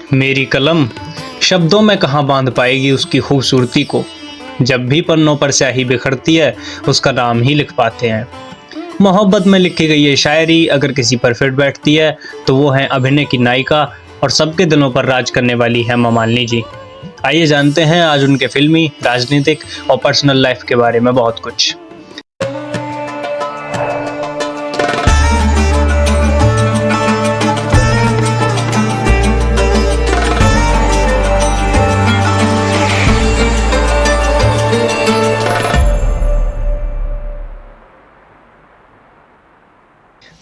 मेरी कलम शब्दों में कहाँ बांध पाएगी उसकी खूबसूरती को। जब भी पन्नों पर स्याही बिखरती है उसका नाम ही लिख पाते हैं। मोहब्बत में लिखी गई ये शायरी अगर किसी पर फिट बैठती है तो वो है अभिनय की नायिका और सबके दिलों पर राज करने वाली हेमा मालिनी जी। आइए जानते हैं आज उनके फिल्मी, राजनीतिक और पर्सनल लाइफ के बारे में बहुत कुछ।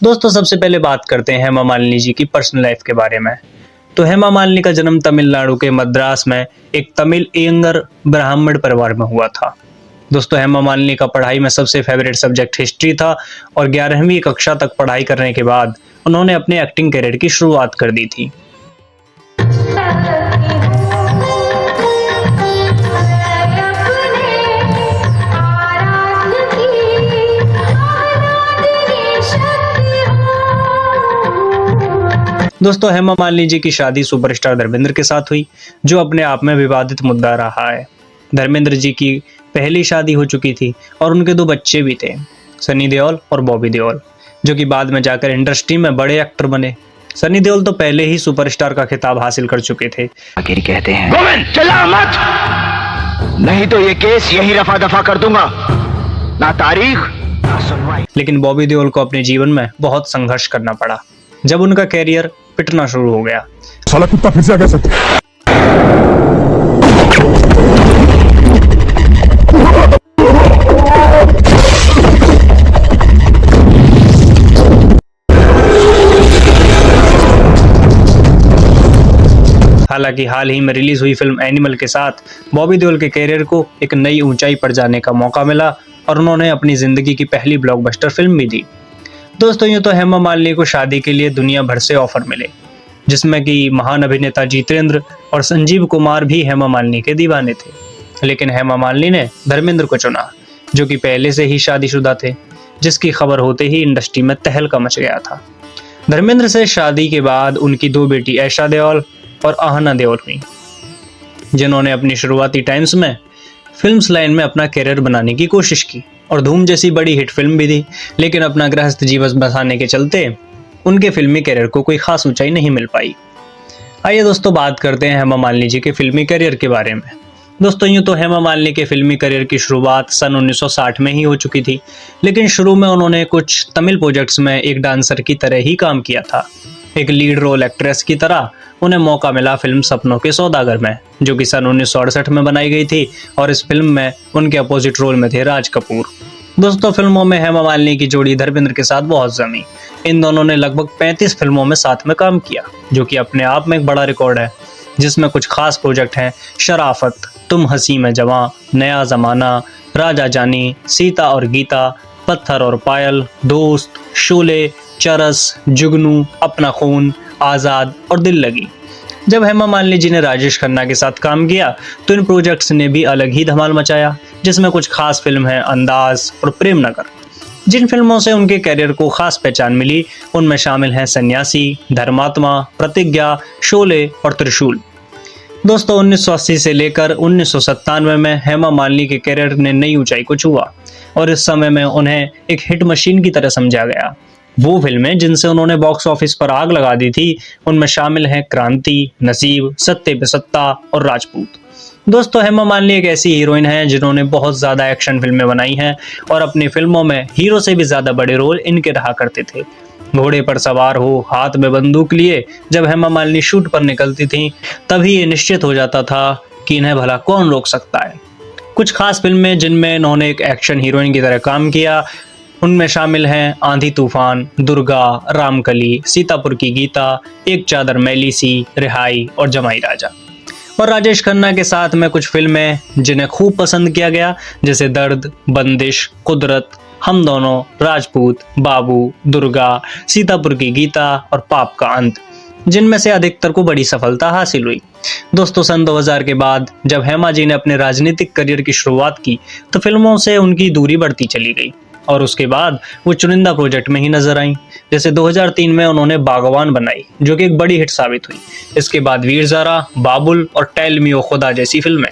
दोस्तों सबसे पहले बात करते हैं हेमा मालिनी जी की पर्सनल लाइफ के बारे में। तो हेमा मालिनी का जन्म तमिलनाडु के मद्रास में एक तमिल इयंगर ब्राह्मण परिवार में हुआ था। दोस्तों हेमा मालिनी का पढ़ाई में सबसे फेवरेट सब्जेक्ट हिस्ट्री था और 11वीं कक्षा तक पढ़ाई करने के बाद उन्होंने अपने एक्टिंग करियर की शुरुआत कर दी थी। दोस्तों हेमा मालिनी जी की शादी सुपरस्टार धर्मेंद्र के साथ हुई, जो अपने आप में विवादित मुद्दा रहा है। धर्मेंद्र जी की पहली शादी हो चुकी थी और उनके 2 बच्चे भी थे, सनी देओल और बॉबी देओल, जो कि बाद में जाकर इंडस्ट्री में बड़े एक्टर बने। सनी देओल तो पहले ही सुपरस्टार का खिताब हासिल कर चुके थे। आखिर कहते हैं गोविंद चला मत, नहीं तो ये केस यही रफा दफा कर दूंगा, ना तारीख ना सुनवाई। लेकिन बॉबी देओल को अपने जीवन में बहुत संघर्ष करना पड़ा जब उनका कैरियर पिटना शुरू हो गया। साला कुत्ता फिर से आ गया। हालांकि हाल ही में रिलीज हुई फिल्म एनिमल के साथ बॉबी देओल के कैरियर को एक नई ऊंचाई पर जाने का मौका मिला और उन्होंने अपनी जिंदगी की पहली ब्लॉकबस्टर फिल्म भी दी। दोस्तों यूँ तो हेमा मालिनी को शादी के लिए दुनिया भर से ऑफर मिले, जिसमें कि महान अभिनेता जितेंद्र और संजीव कुमार भी हेमा मालिनी के दीवाने थे। लेकिन हेमा मालिनी ने धर्मेंद्र को चुना, जो कि पहले से ही शादीशुदा थे, जिसकी खबर होते ही इंडस्ट्री में तहलका मच गया था। धर्मेंद्र से शादी के बाद उनकी 2 बेटी ऐशा देओल और आहना देओल हुई, जिन्होंने अपनी शुरुआती टाइम्स में फिल्म्स लाइन में अपना करियर बनाने की कोशिश की और धूम जैसी बड़ी हिट फिल्म भी थी। लेकिन अपना गृहस्थ जीवन बसाने के चलते उनके फिल्मी करियर को कोई खास ऊंचाई नहीं मिल पाई। आइए दोस्तों बात करते हैं हेमा मालिनी जी के फिल्मी करियर के बारे में। दोस्तों यूँ तो हेमा मालिनी के फिल्मी करियर की शुरुआत सन 1960 में ही हो चुकी थी, लेकिन शुरू में उन्होंने कुछ तमिल प्रोजेक्ट्स में एक डांसर की तरह ही काम किया था। एक लीड रोल एक्ट्रेस की तरह उन्हें मौका मिला फिल्म सपनों के सौदागर में, जो कि सन 1968 में बनाई गई थी और इस फिल्म में उनके अपोजिट रोल में थे राज कपूर। दोस्तों फिल्मों में हेमा मालिनी की जोड़ी धर्मेंद्र के साथ बहुत जमी। इन दोनों ने लगभग 35 फिल्मों में साथ में काम किया, जो कि अपने आप में एक बड़ा रिकॉर्ड है, जिसमें कुछ खास प्रोजेक्ट हैं शराफत, तुम हंसी में जवां, नया जमाना, राजा जानी, सीता और गीता, पत्थर और पायल, दोस्त, शोले, चरस, जुगनू, अपना खून, आजाद और दिल लगी। जब हेमा मालिनी जी ने राजेश खन्ना के साथ काम किया तो इन प्रोजेक्ट्स ने भी अलग ही धमाल मचाया, जिसमें कुछ खास फिल्म हैं अंदाज और प्रेम नगर। जिन फिल्मों से उनके करियर को खास पहचान मिली उनमें शामिल हैं सन्यासी, धर्मात्मा, प्रतिज्ञा, शोले और त्रिशूल। दोस्तों 1980 से लेकर 1997 में हेमा मालिनी के करियर ने नई ऊंचाई को छुआ और इस समय में उन्हें एक हिट मशीन की तरह समझा गया। वो फिल्में जिनसे उन्होंने बॉक्स ऑफिस पर आग लगा दी थी उनमें शामिल हैं क्रांति, नसीब, सत्ते पे सत्ता और राजपूत। दोस्तों हेमा मालिनी एक ऐसी हीरोइन हैं जिन्होंने बहुत ज़्यादा एक्शन फिल्में बनाई हैं और अपनी फिल्मों में हीरो से भी ज़्यादा बड़े रोल इनके रहा करते थे। घोड़े पर सवार हो, हाथ में बंदूक लिए जब हेमा मालिनी शूट पर निकलती थीं तभी ये निश्चित हो जाता था कि इन्हें भला कौन रोक सकता है। कुछ खास फिल्में जिनमें इन्होंने एक एक्शन हीरोइन की तरह काम किया उनमें शामिल हैं आंधी तूफान, दुर्गा, रामकली, सीतापुर की गीता, एक चादर मैली सी, रिहाई और जमाई राजा। और राजेश खन्ना के साथ में कुछ फिल्में जिन्हें खूब पसंद किया गया, जैसे दर्द, बंदिश, कुदरत, हम दोनों, राजपूत, बाबू, दुर्गा, सीतापुर की गीता और पाप का अंत, जिनमें से अधिकतर को बड़ी सफलता हासिल हुई। दोस्तों सन 2000 के बाद जब हेमा जी ने अपने राजनीतिक करियर की शुरुआत की तो फिल्मों से उनकी दूरी बढ़ती चली गई और उसके बाद वो चुनिंदा प्रोजेक्ट में ही नजर आईं। जैसे 2003 में उन्होंने बागवान बनाई, जो कि एक बड़ी हिट साबित हुई। इसके बाद वीर ज़ारा, बाबुल और टेल मी ओ खुदा जैसी फिल्में।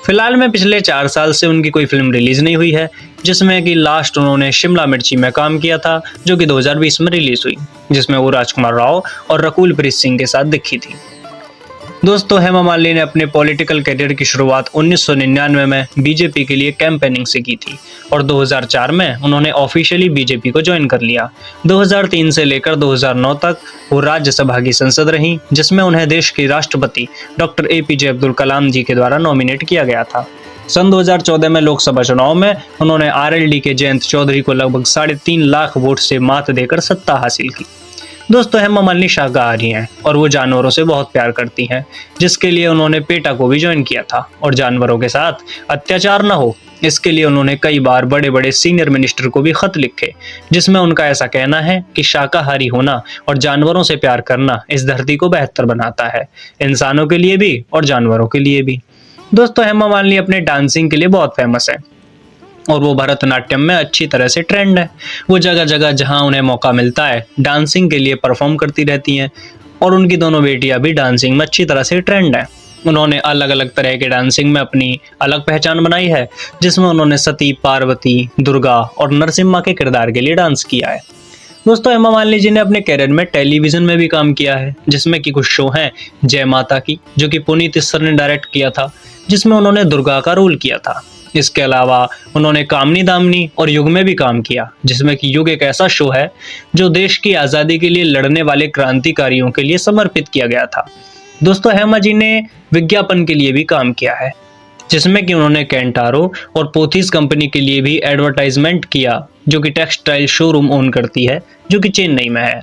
फिलहाल में पिछले 4 साल से उनकी कोई फिल्म रिलीज नहीं हुई है, जिसमें कि लास्ट उन्होंने शिमला मिर्ची में काम किया था, जो कि 2020 में रिलीज हुई, जिसमें वो राजकुमार राव और रकुल प्रीत सिंह के साथ दिखी थी। दोस्तों, हेमा मालिनी ने अपने पॉलिटिकल करियर की शुरुआत 1999 में बीजेपी के लिए कैंपेनिंग से की थी और 2004 में उन्होंने ऑफिशियली बीजेपी को ज्वाइन कर लिया। 2003 से लेकर 2009 तक वो राज्यसभा की सांसद रहीं, जिसमें उन्हें देश के राष्ट्रपति डॉक्टर APJ अब्दुल कलाम जी के द्वारा नॉमिनेट किया गया था। सन 2014 में लोकसभा चुनाव में उन्होंने RLD के जयंत चौधरी को लगभग 3.5 लाख वोट से मात देकर सत्ता हासिल की। दोस्तों, हेमा मालिनी शाकाहारी हैं और वो जानवरों से बहुत प्यार करती हैं, जिसके लिए उन्होंने पेटा को भी ज्वाइन किया था और जानवरों के साथ अत्याचार न हो, इसके लिए उन्होंने कई बार बड़े बड़े सीनियर मिनिस्टर को भी खत लिखे, जिसमें उनका ऐसा कहना है कि शाकाहारी होना और जानवरों से प्यार करना इस धरती को बेहतर बनाता है, इंसानों के लिए भी और जानवरों के लिए भी। दोस्तों, हेमा मालिनी अपने डांसिंग के लिए बहुत फेमस है और वो भरतनाट्यम में अच्छी तरह से ट्रेंड है। वो जगह जगह जहां उन्हें मौका मिलता है डांसिंग के लिए परफॉर्म करती रहती हैं और उनकी दोनों बेटियां भी डांसिंग में अच्छी तरह से ट्रेंड है। उन्होंने अलग अलग तरह के डांसिंग में अपनी अलग पहचान बनाई है, जिसमें उन्होंने सती, पार्वती, दुर्गा और नरसिम्हा के किरदार के लिए डांस किया है। दोस्तों, हेमा मालिनी जी ने अपने कैरियर में टेलीविजन में भी काम किया है, जिसमें कि कुछ शो हैं जय माता की, जो कि पुनीत सर ने डायरेक्ट किया था, जिसमें उन्होंने दुर्गा का रोल किया था। इसके अलावा उन्होंने कामनी दामनी और युग में भी काम किया, जिसमें कि युग एक ऐसा शो है जो देश की आज़ादी के लिए लड़ने वाले क्रांतिकारियों के लिए समर्पित किया गया था। दोस्तों, हेमा जी ने विज्ञापन के लिए भी काम किया है, जिसमें कि उन्होंने कैंटारो और पोथीज कंपनी के लिए भी एडवर्टाइजमेंट किया, जो कि टेक्सटाइल शोरूम ओन करती है, जो कि चेन्नई में है।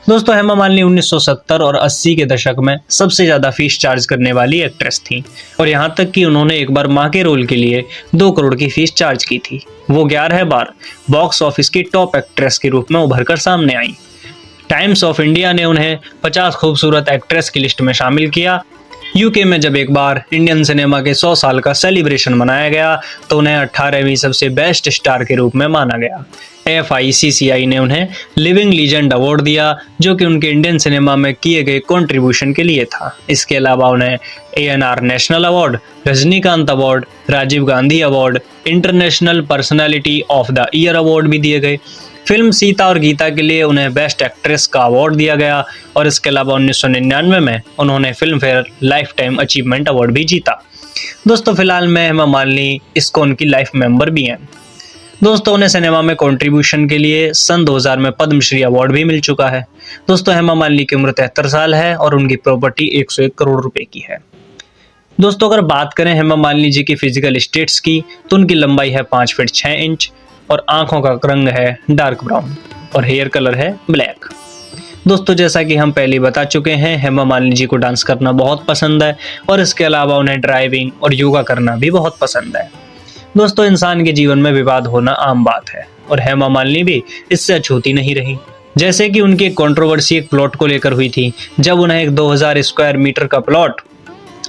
दोस्तों, हेमा मालिनी 1970 और 80 के दशक में सबसे ज़्यादा फीस चार्ज करने वाली एक्ट्रेस थी और यहाँ तक कि उन्होंने एक बार माँ के रोल के लिए 2 करोड़ की फीस चार्ज की थी। वो 11 बार बॉक्स ऑफिस की टॉप एक्ट्रेस के रूप में उभर कर सामने आई। टाइम्स ऑफ इंडिया ने उन्हें 50 खूबसूरत एक्ट्रेस की लिस्ट में शामिल किया। यूके में जब एक बार इंडियन सिनेमा के 100 साल का सेलिब्रेशन मनाया गया तो उन्हें 18वीं सबसे बेस्ट स्टार के रूप में माना गया। FICCI ने उन्हें लिविंग लीजेंड अवार्ड दिया, जो कि उनके इंडियन सिनेमा में किए गए कंट्रीब्यूशन के लिए था। इसके अलावा उन्हें ANR national award, Rajinikanth award, Rajiv Gandhi award, international personality of the year award भी दिए गए। फिल्म सीता और गीता के लिए उन्हें बेस्ट एक्ट्रेस का अवार्ड दिया गया और इसके अलावा 1999 में उन्होंने film fair life time achievement award भी जीता। दोस्तों, फिलहाल में हेमा मालिनी इस्कॉन की लाइफ मेंबर भी हैं। दोस्तों, उन्हें सिनेमा में कंट्रीब्यूशन के लिए सन 2000 में पद्मश्री अवार्ड भी मिल चुका है। दोस्तों, हेमा मालिनी की उम्र 73 साल है और उनकी प्रॉपर्टी 101 करोड़ रुपए की है। दोस्तों, अगर बात करें हेमा मालिनी जी की फिजिकल स्टेट्स की, तो उनकी लंबाई है 5 फीट 6 इंच और आंखों का रंग है डार्क ब्राउन और हेयर कलर है ब्लैक। दोस्तों, जैसा कि हम पहले बता चुके हैं, हेमा मालिनी जी को डांस करना बहुत पसंद है और इसके अलावा उन्हें ड्राइविंग और योगा करना भी बहुत पसंद है। दोस्तों, इंसान के जीवन में विवाद होना आम बात है और हेमा मालिनी भी इससे अछूती नहीं रही। जैसे कि उनकी एक कंट्रोवर्सी एक प्लॉट को लेकर हुई थी, जब उन्हें एक 2000 स्क्वायर मीटर का प्लॉट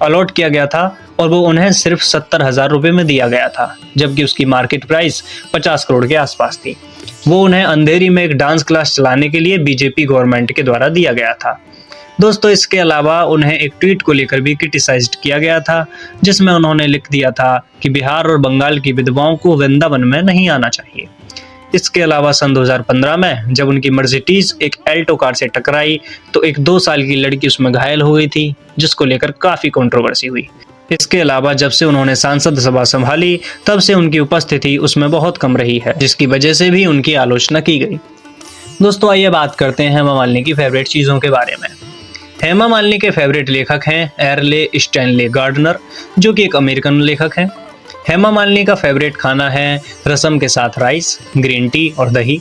अलॉट किया गया था और वो उन्हें सिर्फ 70,000 रुपए में दिया गया था, जबकि उसकी मार्केट प्राइस 50 करोड़ के आसपास थी। वो उन्हें अंधेरी में एक डांस क्लास चलाने के लिए बीजेपी गवर्नमेंट के द्वारा दिया गया था। दोस्तों, इसके अलावा उन्हें एक ट्वीट को लेकर भी क्रिटिसाइज्ड किया गया था, जिसमें उन्होंने लिख दिया था कि बिहार और बंगाल की विधवाओं को वृंदावन में नहीं आना चाहिए। इसके अलावा सन 2015 में जब उनकी मर्सिडीज एक एल्टो कार से टकराई तो एक 2 साल की लड़की उसमें घायल हो गई थी, जिसको लेकर काफी कंट्रोवर्सी हुई। इसके अलावा जब से उन्होंने सांसद सभा संभाली तब से उनकी उपस्थिति उसमें बहुत कम रही है, जिसकी वजह से भी उनकी आलोचना की गई। दोस्तों, आइए बात करते हैं हेमा मालिनी की फेवरेट चीज़ों के बारे में। हेमा मालिनी के फेवरेट लेखक हैं एरले स्टैनले गार्डनर, जो कि एक अमेरिकन लेखक हैं। हेमा मालिनी का फेवरेट खाना है रसम के साथ राइस, ग्रीन टी और दही।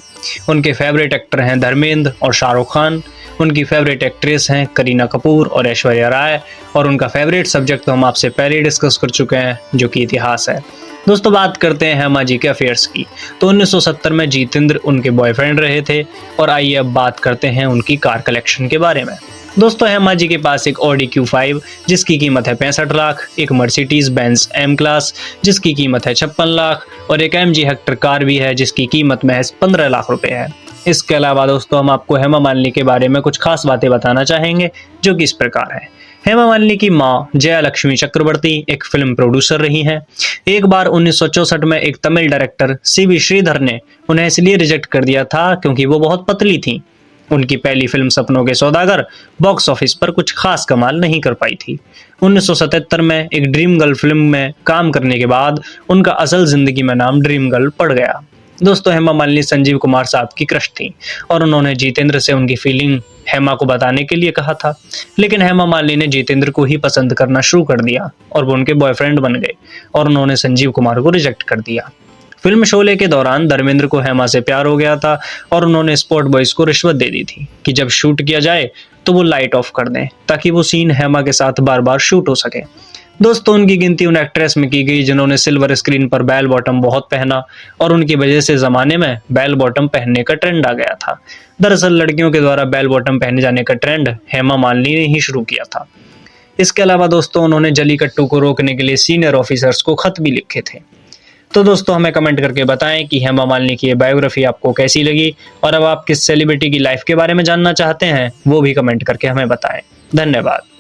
उनके फेवरेट एक्टर हैं धर्मेंद्र और शाहरुख खान। उनकी फेवरेट एक्ट्रेस हैं करीना कपूर और ऐश्वर्या राय और उनका फेवरेट सब्जेक्ट तो हम आपसे पहले ही डिस्कस कर चुके हैं, जो कि इतिहास है। दोस्तों, बात करते हैं हेमा जी के अफेयर्स की। तो 1970 में जितेंद्र उनके बॉयफ्रेंड रहे थे और आइए अब बात करते हैं उनकी कार कलेक्शन के बारे में। दोस्तों हेमा जी के पास एक ऑडी Q5 जिसकी कीमत है 65 लाख, एक मर्सिडीज बेंज एम क्लास जिसकी कीमत है 56 लाख और एक MG हेक्टर कार भी है जिसकी कीमत महज 15 लाख रुपए है। इसके अलावा दोस्तों हम आपको हेमा मालिनी के बारे में कुछ खास बातें बताना चाहेंगे जो कि इस प्रकार है। हेमा मालिनी की मां जया लक्ष्मी चक्रवर्ती एक फिल्म प्रोड्यूसर रही हैं। एक बार 1964 में एक तमिल डायरेक्टर CV श्रीधर ने उन्हें इसलिए रिजेक्ट कर दिया था क्योंकि वो बहुत पतली थी। उनकी पहली फिल्म सपनों के सौदागर बॉक्स ऑफिस पर कुछ खास कमाल नहीं कर पाई थी। 1977 में एक ड्रीम गर्ल फिल्म में काम करने के बाद उनका असल जिंदगी में नाम ड्रीम गर्ल पड़ गया। दोस्तों हेमा मालिनी संजीव कुमार साहब की क्रश थी और उन्होंने जितेंद्र से उनकी फीलिंग हेमा को बताने के लिए कहा था, लेकिन हेमा मालिनी ने जितेंद्र को ही पसंद करना शुरू कर दिया और वो उनके बॉयफ्रेंड बन गए और उन्होंने संजीव कुमार को रिजेक्ट कर दिया। फिल्म शोले के दौरान धर्मेंद्र को हेमा से प्यार हो गया था और उन्होंने स्पॉट बॉयज को रिश्वत दे दी थी कि जब शूट किया जाए तो वो लाइट ऑफ कर दें ताकि वो सीन हेमा के साथ बार बार शूट हो सके। दोस्तों उनकी गिनती उन एक्ट्रेस में की गई जिन्होंने सिल्वर स्क्रीन पर बेल बॉटम बहुत पहना और उनकी वजह से जमाने में बेल बॉटम पहनने का ट्रेंड आ गया था। दरअसल लड़कियों के द्वारा बेल बॉटम पहने जाने का ट्रेंड हेमा मालिनी ने ही शुरू किया था। इसके अलावा दोस्तों उन्होंने जलीकट्टू को रोकने के लिए सीनियर ऑफिसर्स को खत भी लिखे थे। तो दोस्तों हमें कमेंट करके बताएं कि हेमा मालिनी की ये बायोग्राफी आपको कैसी लगी और अब आप किस सेलिब्रिटी की लाइफ के बारे में जानना चाहते हैं वो भी कमेंट करके हमें बताएं। धन्यवाद।